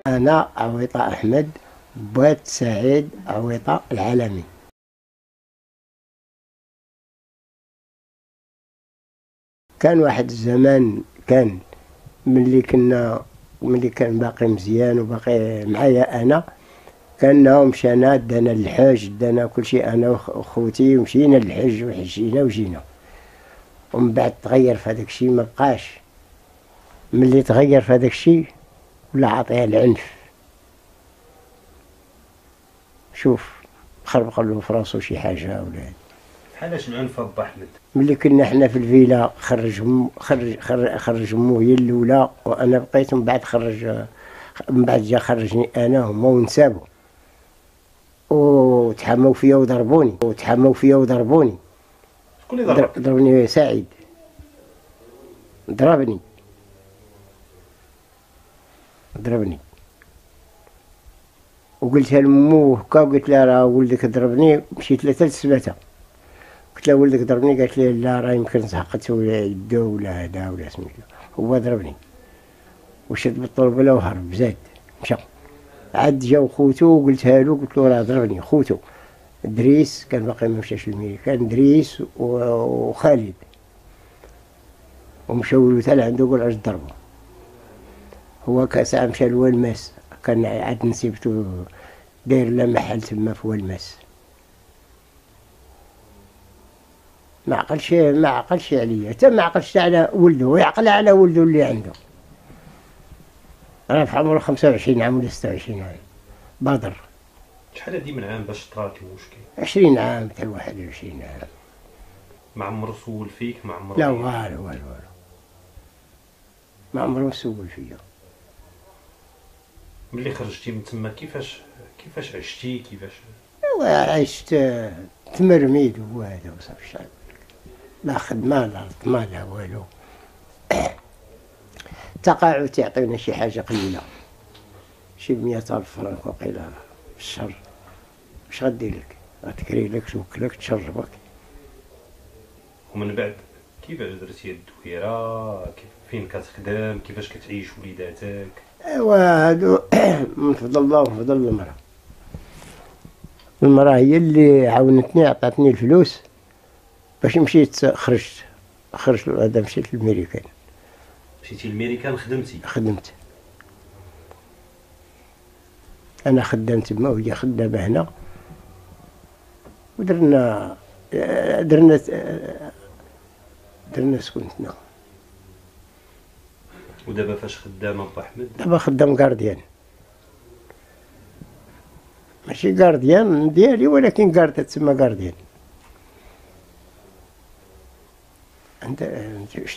أنا عويطة أحمد بوات سعيد عويطة العالمي. كان واحد الزمان كان ملي كان باقي مزيان وباقي معايا أنا، كان مشانا دانا للحج، دانا كل شيء أنا وخوتي ومشينا للحج وحجينا وجينا. ومن بعد تغير في هذاك الشيء ما بقاش. ملي تغير في هذاك الشيء ولا عطيها العنف. شوف خربق له في راسو شي حاجه ولا. بحالاش العنف با احمد؟ ملي كنا حنا في الفيلا خرج مو هي الاولى وانا بقيت، من بعد جا خرجني انا هما ونسابو وتحموا فيا وضربوني شكون اللي ضربك؟ ضربني سعيد، ضربني وقلتها لمو هكا، وقلت لها راه ولدك ضربني. مشيت لها لسباتها قلت لها ولدك ضربني، قالت لي لا راه يمكن زهقت ولا يدو ولا هذا ولا سميتو. هو ضربني وشد بالطربله وهرب زاد مشى. عاد جاو خوتو وقلتها له، قلت له راه ضربني خوتو دريس، كان باقي ما مشاش للميري، كان دريس وخالد، ومشاو له حتى لعندو قال اش ضربو. هو كاسع مشى لوالماس، كان عاد نسيبتو داير له محل تما في والماس. ما عقلش عليا، حتى ما عقلش على ولده، ويعقل على ولده اللي عنده. راه في عمره 25 عام ولا 26 عام بدر. شحال هادي من عام باش طرات المشكل؟ 20 عام حتى 21 عام. ما عمرو سول فيك؟ ما عمرو؟ لا والو ما عمرو سول فيا. ملي خرجتي من تما كيفاش عشتي؟ عشت تمرميد وهذا وصافي. شحال لا خدمه لا طما لا والو. تقاعد تعطينا شي حاجه قليله، شي 100,000 فرنك وقيله في الشهر. واش غدير لك؟ غتكري لك توكلك تشربك. ومن بعد كيفاش درتي الدويره؟ فين كتخدم؟ كيفاش كتعيش وليداتك؟ ايوا هادو من فضل الله ومن فضل المراه هي اللي عاونتني، عطاتني الفلوس باش مشيت. خرجت هذا مشيت للميريكان. مشيتي للميريكان خدمت انا خدام تما وهي خدامه هنا، ودرنا سكنتنا. ودابا فاش خدامه با احمد؟ دابا خدام كارديان، ماشي كارديان ديالي ولكن كاردا تسمى كارديان.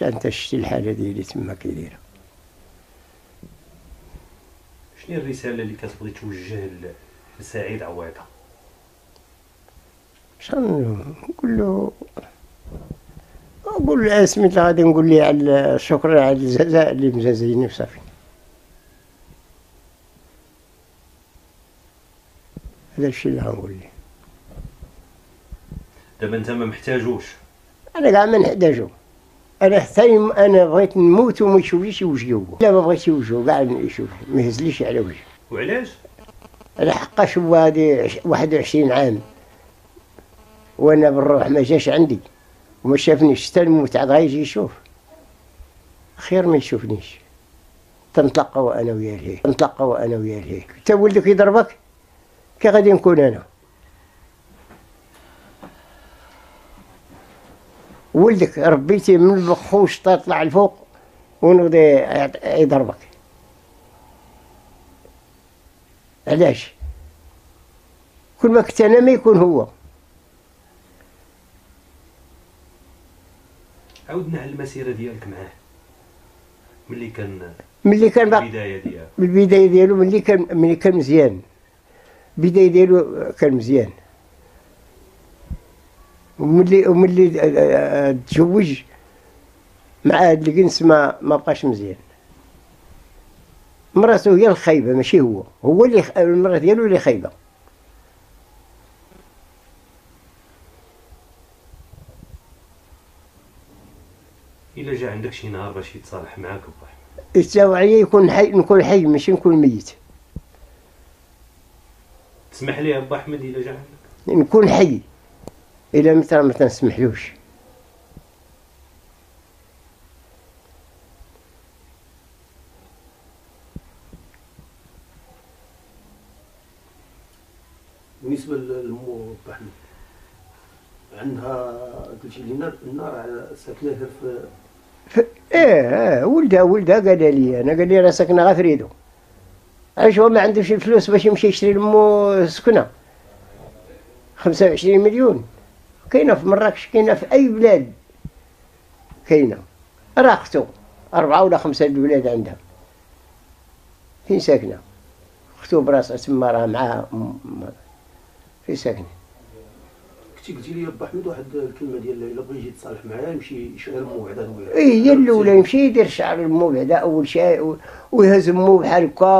انت شتي الحاله ديالي تما كي دايره. شنو هي الرساله اللي كتبغي توجه لسعيد عويطه؟ شنو نقول له؟ نقول له سميتو غادي نقول ليه على شكرا على الجزاء اللي مجازيني وصافي. هذا الشيء اللي غنقول ليه. دابا انت ما محتاجوش؟ انا كاع ما نحتاجو. انا حتى انا بغيت نموت وما يشوفليش وجهي. لا ما بغيتش وجهه كاع يشوف، ما يهزليش على وجهي. وعلاش؟ على حقاش هو هادي 21 عام وانا بالروح ما جاش عندي وما شافنيش حتى الموت، عاد غيجي يشوف. خير ما يشوفنيش. تنتلقاو انا وياه لهيه. حتى ولدك يضربك كي غادي نكون انا؟ ولدك ربيتيه من البخوش تطلع الفوق ونغدي يضربك. علاش؟ كل ما كنت انا ما يكون هو. عاودنا على المسيره ديالك معاه ملي كان باقي البدايه ديالو ملي كان مزيان. البدايه ديالو كان مزيان، وملي تزوج مع هاد الجنس ما بقاش مزيان. مراتو هي الخايبه ماشي هو اللي المراه ديالو اللي خايبه. الا جا عندك شي نهار باش يتصالح معاك با احمد؟ يتساوى عليا نكون حي ماشي نكون ميت. تسمح ليه با احمد الا جا عندك؟ نكون حي، الا متى ما تنسمحلوش. بالنسبه للمو با احمد، عندها قلتي لينا النار ساكنه في ولدها قال لي راه ساكنه غير في ريدو. علاش هو ما عندوش الفلوس باش يمشي يشري لمو سكنه 25 مليون. كاينه في مراكش، كاينه في اي بلاد، كاينه. راه اختو 4 ولا 5 الولاد عندها، فين ساكنه؟ اختو براسها تما راه معاها فين ساكنه. قلتي لي با احمد واحد الكلمه ديال الا بغى يجي يتصالح معايا يمشي يشعل مو بعدا هو. هي الاولى يمشي يدير شعر المو بعدا اول شيء، ويهز مو بحال هكا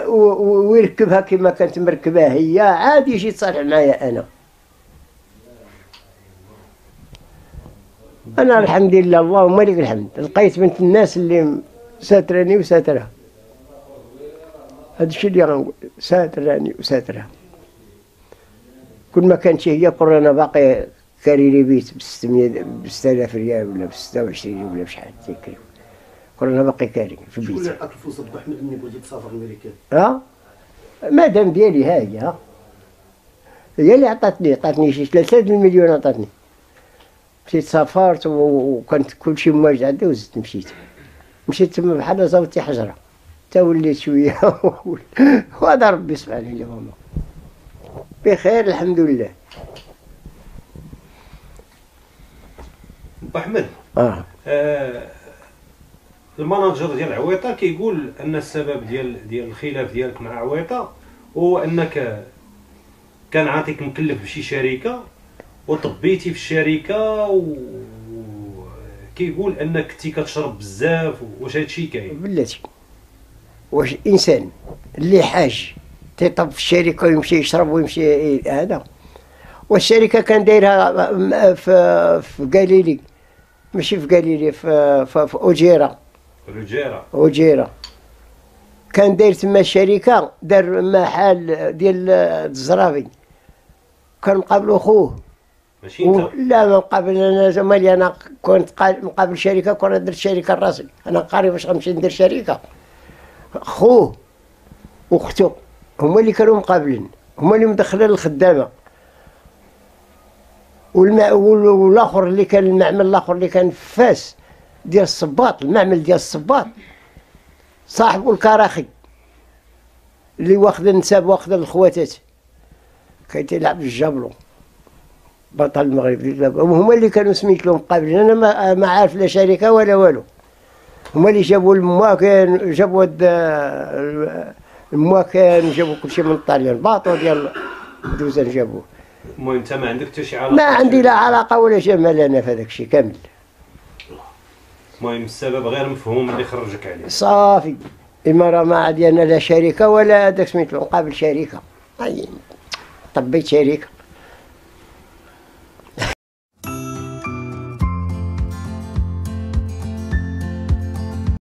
ويركبها كما كانت مركبه هي، عاد يجي يتصالح معايا انا الحمد لله اللهم لك الحمد، لقيت بنت الناس اللي ساتراني وساترها. هذا الشيء اللي غنقول، ساتراني وساترها. كل ما كانت هي كورونا باقي كاري لي بيت ب 6000 ريال ولا ب 26 ولا بشحال تيكري. كورونا باقي كاري في البيت. شكون اللي عطاك الفرصه با احمد ملي بغيتي تسافر الميريكان؟ مادام ديالي ها هي اللي عطاتني شي 3 مليون عطاتني. مشيت سافرت وكانت كلشي مواجد عندي وزدت مشيت تما بحال زاوتي حجره، تا وليت شويه وهذا ربي سبحانه لي ماما بخير الحمد لله. با احمد، الماناجر ديال عويطه كيقول ان السبب ديال الخلاف ديالك مع عويطه هو انك كان عاطيك مكلف بشي شركه وطبيتي في الشركه، وكيقول انك كنتي كتشرب بزاف. واش هادشي كاين؟ بلاتي، واش الانسان اللي حاج تيطب في الشركه ويمشي يشرب ويمشي هذا؟ والشركه كان دايرها في قليلي، ماشي في قليلي، في اوجيره كان داير تما الشركه، دار محل ديال الزرافي، كان مقابلو خوه. ماشي انت؟ لا ما مقابل انا، مالي انا كنت مقابل شركه، كنت درت شركه لراسي، انا قاري باش غنمشي ندير شركه. خوه واختو هما اللي كانوا مقابلين، هما اللي مدخلين الخدامه. والاخر اللي كان المعمل الاخر اللي كان في فاس ديال الصباط، المعمل ديال الصباط، صاحبو الكراخي اللي واخد النساب واخد الخواتات، كان تيلعب في الجابلو، بطل المغرب. هما اللي كانوا سميت لهم مقابلين، انا ما عارف لا شركه ولا والو. هما اللي جابوا المواكن، جابوا المواكن، وجابوا كلشي من الطاليان، الباطو ديال الدوزان جابوه. المهم انت ما عندك حتى شي علاقه؟ ما عندي لا علاقه ولا جمال انا في هذاك الشيء كامل. المهم السبب غير مفهوم اللي خرجك عليه. صافي، اما راه ما عندي انا لا شركه ولا هذاك سميتو مقابل شركه، طبيت شركه.